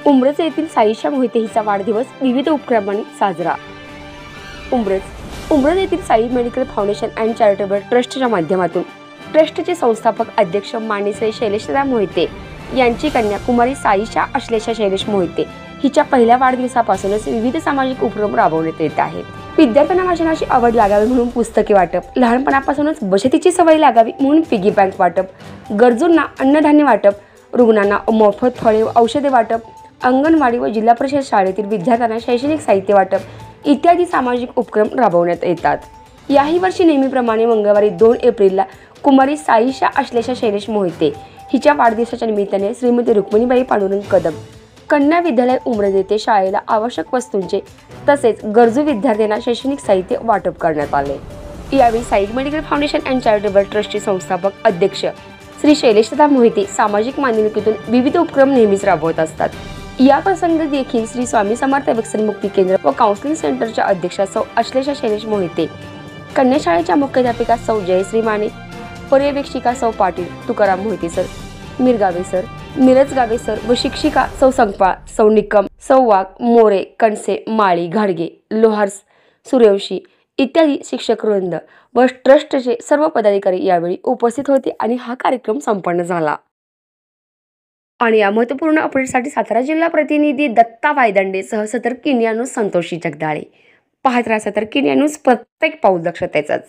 उंब्रज येथील साईशा मोहिते हिचा वाढदिवस विविध उपक्रमांनी साजरा। उंब्रज येथील Sai medical foundation and charitable ट्रस्टच्या माध्यमातून ट्रस्टचे संस्थापक अध्यक्ष माननीय श्री शैलेशदा मोहिते यांची कन्या कुमारी साईशा अश्लेषा शैलेश मोहिते हिच्या पहिल्या वाढदिवसापासूनच विविध सामाजिक उपक्रम राबवण्यात येत आहेत। विद्यार्थ्यांना वाचनाची आवड लागावी म्हणून पुस्तके वाटप, लहानपणापासूनच बचतीची सवय लागावी म्हणून पिगी बँक वाटप, गरजूंना अन्नधान्य वाटप, रुग्णांना मोफत फळे औषधे वाटप, अंगणवाडी व जिल्हा परिषद शाळेतील विद्यार्थ्यांना शैक्षणिक साहित्य वाटप इत्यादी सामाजिक उपक्रम राबवण्यात येतात। याही वर्षी नेहमीप्रमाणे मंगळवारी 2 एप्रिलला कुमारी साईशा अश्लेषा शैलेश मोहिते हिच्या वाढदिवसाच्या निमित्ताने श्रीमती रुक्मिणीबाई पांडुरंग कदम कन्या विद्यालय उंब्रज येथे शाळेला आवश्यक वस्तूंचे तसेच गरजू विद्यार्थ्यांना शैक्षणिक साहित्य वाटप करण्यात आले। यावेळी Sai medical foundation and charitable ट्रस्टचे संस्थापक अध्यक्ष श्री शैलेशदा मोहिते सामाजिक मानधनिकेतून विविध उपक्रम नेहमीच राबवत असतात। या प्रसंगी देखील श्री स्वामी समर्थ व्यसनमुक्ती केंद्र व काउन्सिलिंग सेंटरच्या अध्यक्षा सौ अश्लेषा शैलेश मोहिते, कन्या शाळेच्या मुख्याध्यापिका सौ जयश्री माने, पर्यवेक्षिका सौ पाटील तुकाराम मोहिते सर, मिरगावे सर, मिरज गावे सर व शिक्षिका सौ संकपाळ, सौ निकम, सौ वाघ, मोरे, कणसे, माळी, घाडगे, लोहार, सूर्यवंशी इत्यादी शिक्षक वृंद व ट्रस्टचे सर्व पदाधिकारी यावेळी उपस्थित होते आणि हा कार्यक्रम संपन्न झाला। आणि या महत्त्वपूर्ण अपडेटसाठी सातारा जिल्हा प्रतिनिधी दत्ता वायदंडेसह सतर्क इंडिया न्यूज संतोषी जगदाळे। पाहत राहा सतर्क इंडिया न्यूज, प्रत्येक पाऊल दक्षतेचंच।